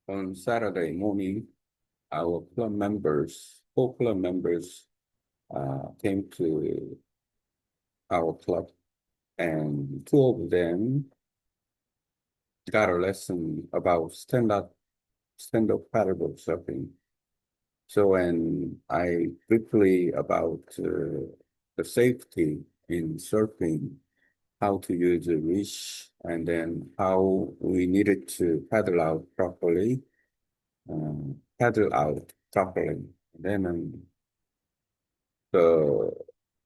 On Saturday morning, our four club members, came to our club, and two of them got a lesson about stand-up paddleboard surfing. So, and I briefly about the safety in surfing, how to use the leash, and then how we needed to paddle out properly. Then the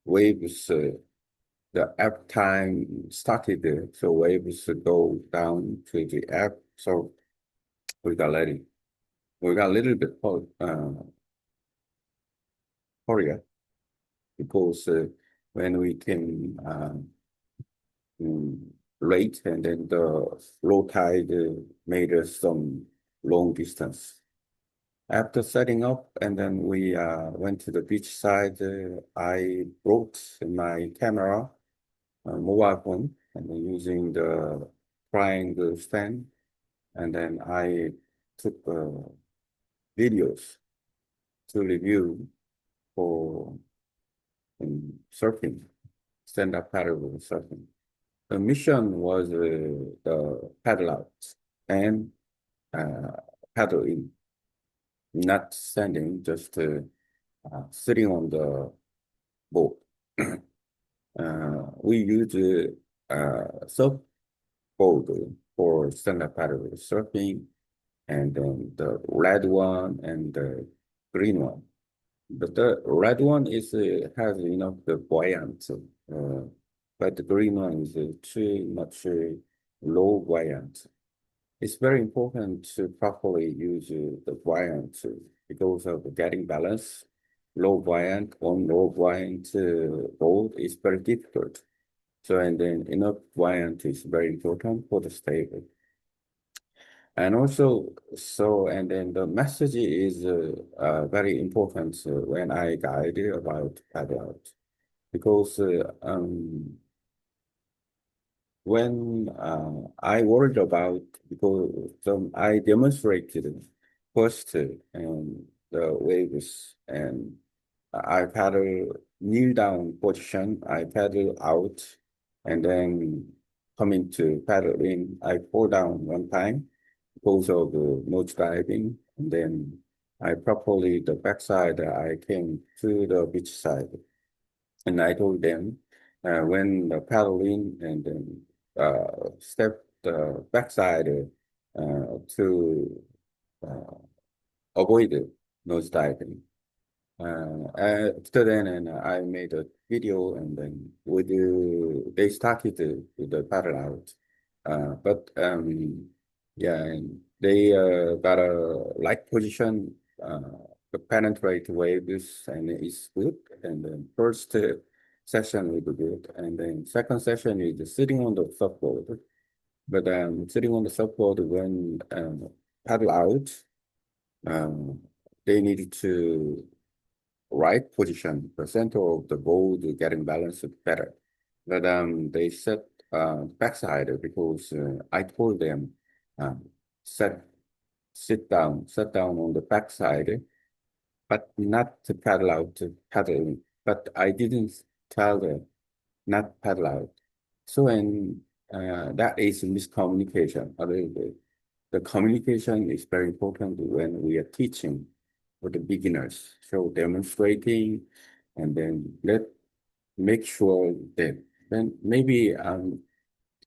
waves, the ebb time started, so waves go down to the ebb. So we got ready. We got a little bit hurry because when we came mm, late, and then the low tide made us some long distance. After setting up, and then we went to the beach side, I brought my camera, mobile phone, and then using the triangle stand, and then I took videos to review for surfing, stand-up paddle surfing. The mission was the paddle out and uh, paddle in, not standing, just sitting on the boat. We use surfboard for stand-up paddle surfing, and then the red one and the green one. But the red one has enough the buoyant, but the green one is too much low buoyant. It's very important to properly use the buoyant because of getting balance. Low buoyant boat is very difficult. So, and then enough buoyant is very important for the stable. And also, and then the message is very important when I guide about paddle out, because when I worried about, because I demonstrated first the waves, and I paddle kneel down position, I paddle out, and then coming to paddle in, I fall down one time because of the nose diving, and then I properly the backside, I came to the beach side, and I told them when the paddling, and then step the backside to uh, avoid nose diving. After then, and I made a video, and then they started the paddle out. But yeah, and they got a light position, to penetrate waves, and it's good. And then first session will be good, and then second session is sitting on the surfboard. But sitting on the surfboard when paddle out, um, they needed to right position, the center of the board getting balanced better. But they set backside because I told them um, set sit down on the backside, but not to paddle out to paddle in. But I didn't tell them not paddle out. So, and that is miscommunication a little bit. The communication is very important when we are teaching for the beginners. So demonstrating, and then make sure that then maybe I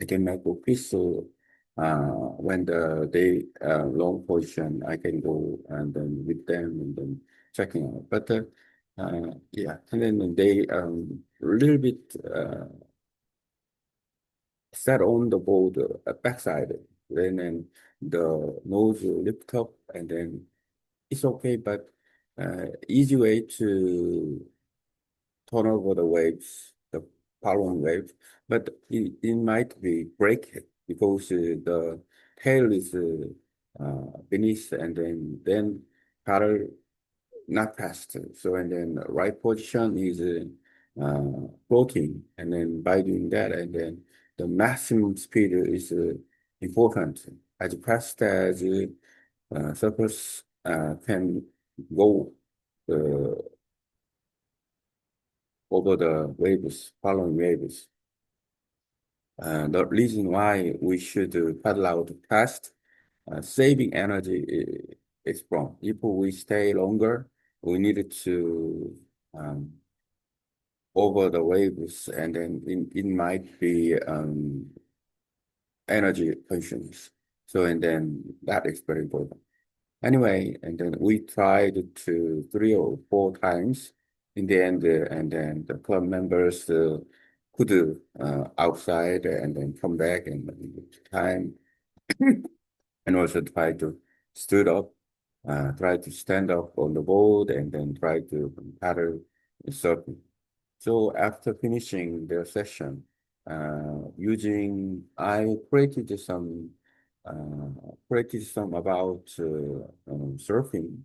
can make official when they long position, I can go and then with them and then checking out. But yeah, and then they a little bit sat on the board backside, then the nose lift up, and then it's okay. But easy way to turn over the waves, the following wave, but it might be break it because the tail is beneath, and then paddle not fast. So, and then right position is floating, and then by doing that, and then the maximum speed is important. As fast as surfers can go uh, over the waves, following waves. The reason why we should paddle out fast, saving energy is from. If we stay longer, we need to um, over the waves, and then it might be energy consumes. So, and then that is very important. Anyway, and then we tried to 3 or 4 times in the end, and then the club members could outside and then come back and time and also try to stood up, try to stand up on the board and then try to paddle circle. So after finishing the session, I created some about surfing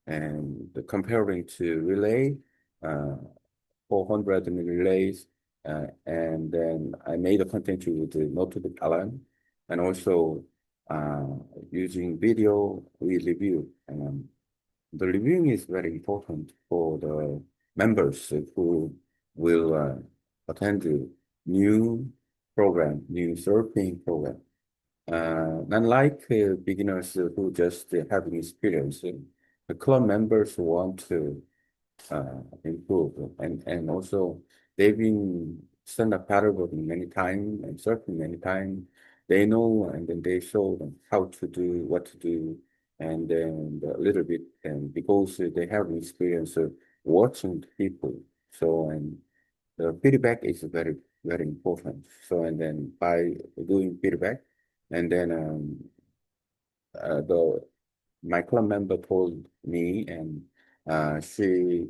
and comparing to relay, uh, 400 relays, and then I made a content with the notebook Alan, and also uh, using video we review. The reviewing is very important for the members who will attend the new new surfing program. Unlike beginners who just having experience, the club members want to improve, and also they've been stand up paddleboarding many times and surfing many times. They know, and then they show them how to do, what to do, and then a little bit, and because they have experience of watching people, so and the feedback is very important. So and then by doing feedback, and then the my club member told me, and she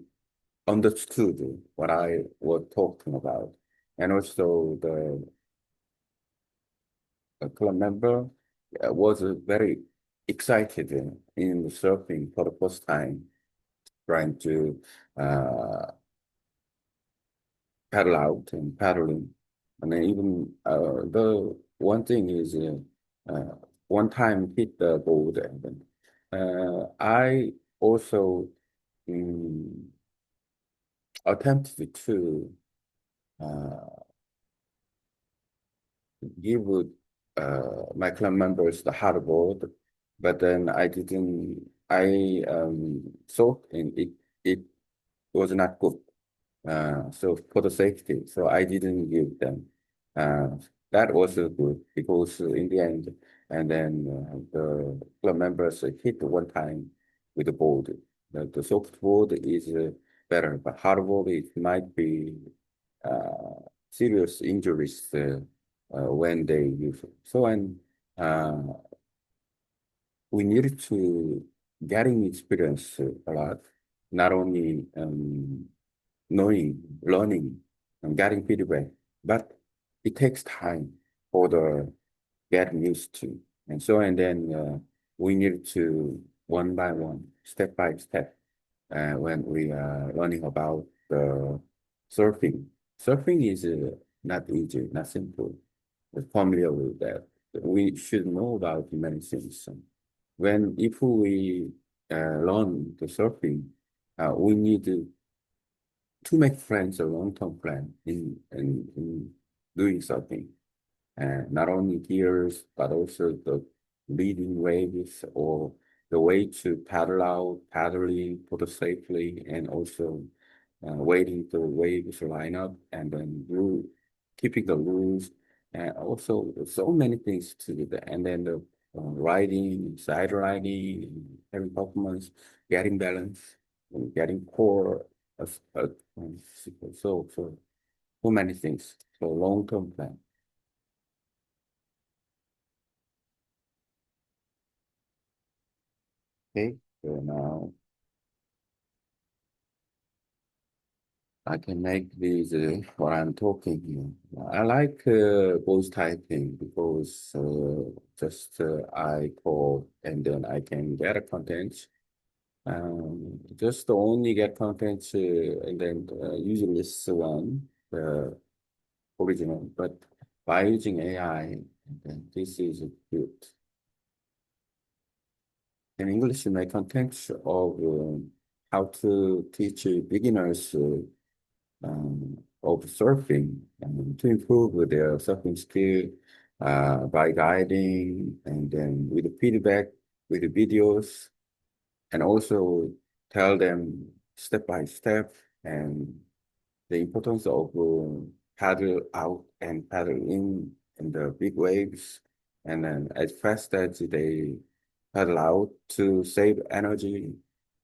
understood what I was talking about. And also the club member was very excited in the surfing for the first time, trying to uh, paddle out and paddling. And then even the one thing is one time hit the board, and then I also mm, attempted to uh, give my club members the hardboard, but then I didn't. I thought and it was not good. So for the safety, so I didn't give them. Uh, that was good because in the end, and then the club members hit one time with the board. The soft board is better, but hardboard it might be serious injuries when they use it. So and uh, we needed to getting experience a lot, not only knowing, learning, and getting feedback, but it takes time for the getting used to. And so and then we need to one by one, step by step, when we are learning about the surfing. Surfing is not easy, not simple. We're familiar with that. We should know about many things. When if we learn the surfing, we need to make friends a long-term plan in doing something. And not only gears, but also the leading waves or the way to paddle out, paddling, put it safely, and also waiting the waves line up and then rule, keeping the rules, and also so many things to do that. And then the riding, side riding, having performance, getting balance, and getting core, so many things. So long-term plan. Okay, so now I can make this what I'm talking here. I like voice typing because just I call and then I can get a content. Just only get content and then usually it's one, the original, but by using AI, then this is good. in English in my context of how to teach beginners of surfing and to improve their surfing skill by guiding and then with the feedback with the videos and also tell them step by step and the importance of paddle out and paddle in the big waves, and then as fast as they paddle out to save energy,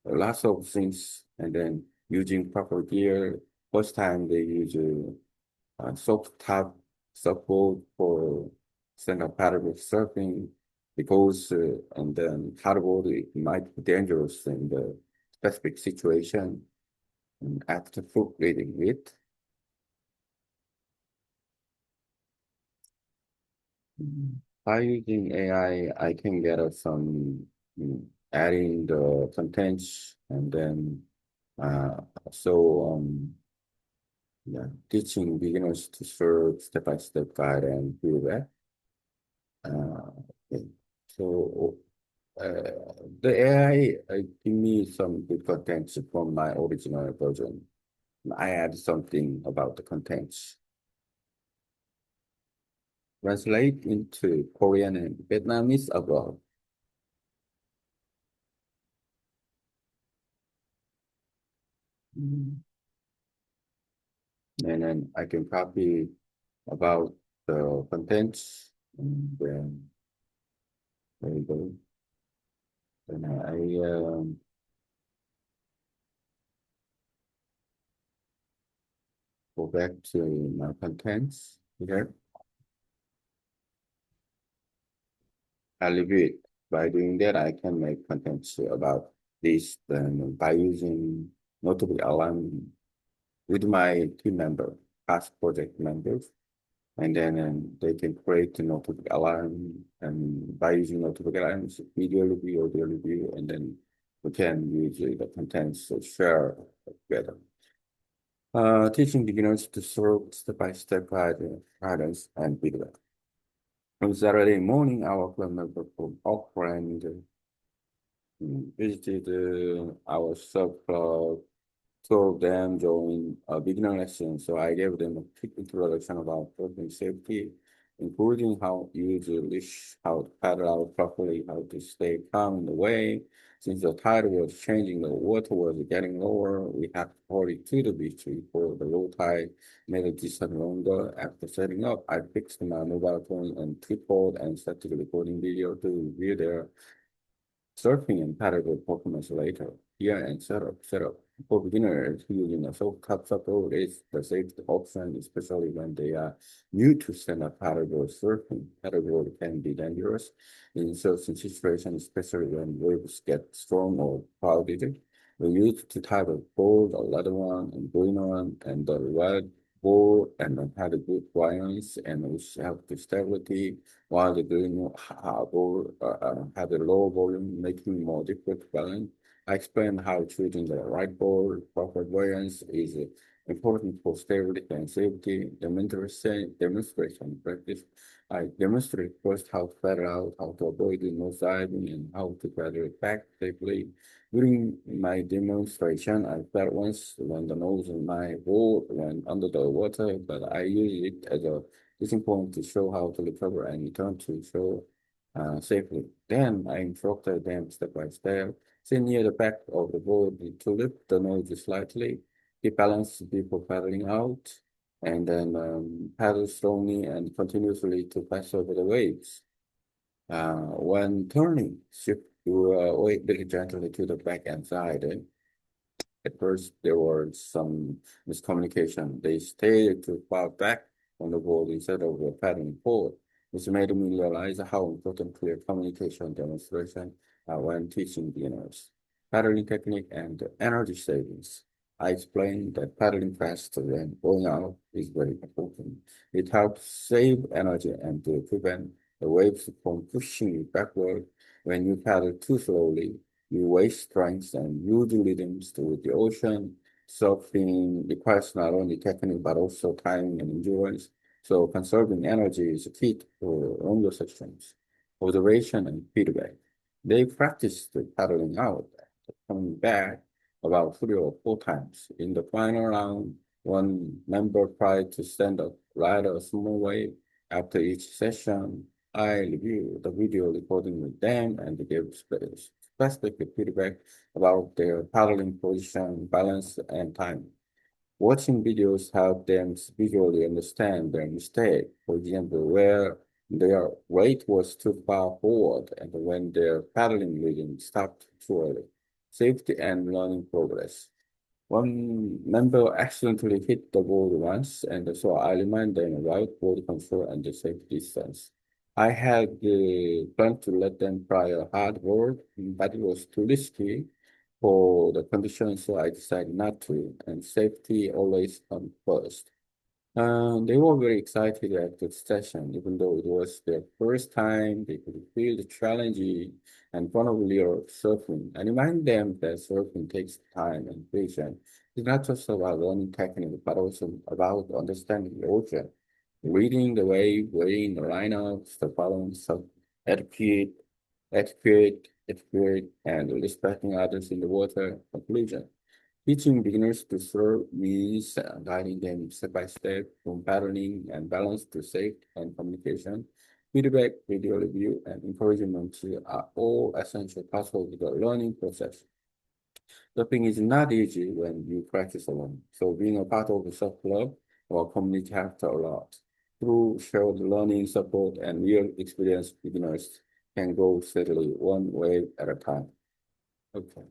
lots of things, and then using proper gear. First time they use soft top surfboard for stand-up paddleboard surfing because and then paddleboard it might be dangerous in the specific situation and after foot reading it. By using AI, I can get some adding the contents and then uh, so yeah, teaching beginners to serve step-by-step guide and feedback. Okay. So the AI give me some good contents from my original version. I add something about the contents. Translate into Korean and Vietnamese abroad. Mm. And then I can copy about the contents and then there you go. Then I go back to my contents here. I review it. By doing that, I can make contents about this then by using notebook alarm with my team member, CAS project members. And then they can create a notebook alarm and by using notebook alarms, video review, audio review, and then we can use the contents to share together. Teaching beginners to serve step-by-step guidance and feedback. On Saturday morning, our club member from Oakland visited our sub club. Two of them joined a beginner lesson, so I gave them a quick introduction about surfing safety, including how to use a leash, how to paddle out properly, how to stay calm in the wave. Since the tide was changing, the water was getting lower, we had to hurry to the beach before the low tide made the distance longer. After setting up, I fixed my mobile phone and tripod and started recording video to review their surfing and paddleboard performance later. Gear and setup. For beginners using a soft surfboard is the safety option, especially when they are new to stand-up paddleboard surfing. Paddleboard can be dangerous in certain situations, especially when waves get strong or crowded. We use two types of board, a leather one and green one, and the red board and then had a good buoyancy and which help the stability while the green board had a low volume, making more difficult to balance. I explained how choosing the right board, proper buoyancy is important for stability and safety. Demonstration practice. I demonstrate first how to paddle out, how to avoid the nose diving, and how to paddle back safely. During my demonstration, I felt once when the nose of my board went under the water, but I used it as a teaching point to show how to recover and return to shore safely. Then I instructed them step by step, sit near the back of the board to lift the nose slightly, keep balance before paddling out, and then paddle slowly and continuously to pass over the waves. When turning, shift your weight very gently to the back and side. At first, there was some miscommunication. They stayed too far back on the board instead of paddling forward. This made me realize how important clear communication demonstration when teaching beginners. Paddling technique and energy savings. I explained that paddling faster and going out is very important. It helps save energy and to prevent the waves from pushing you backward. When you paddle too slowly, you waste strength and use rhythms to the ocean. Surfing requires not only technique but also timing and endurance. So conserving energy is key for longer sections. Observation and feedback. They practiced paddling out, coming back about 3 or 4 times. In the final round, one member tried to stand up, ride a small wave. After each session, I reviewed the video recording with them and gave specific feedback about their paddling position, balance, and time. Watching videos help them visually understand their mistake. For example, where their weight was too far forward and when their paddling rhythm stopped too early. Safety and learning progress. One member accidentally hit the board once, and so I remind them about board control and the safe distance. I had planned to let them try a hard board, but it was too risky for the conditions, so I decided not to, and safety always comes first. They were very excited at the session, even though it was their first time. They could feel the challenge and fun of real surfing. I remind them that surfing takes time and patience. It's not just about learning technique, but also about understanding the ocean, reading the wave, weighing the lineups, the balance of etiquette, and respecting others in the water. Conclusion. Teaching beginners to surf means guiding them step by step from paddling and balance to safety and communication. Feedback, video review, and encouragement are all essential parts of the learning process. Surfing is not easy when you practice alone, so being a part of the surf club or community helps a lot. Through shared learning, support, and real experience, beginners can go steadily one wave at a time. Okay.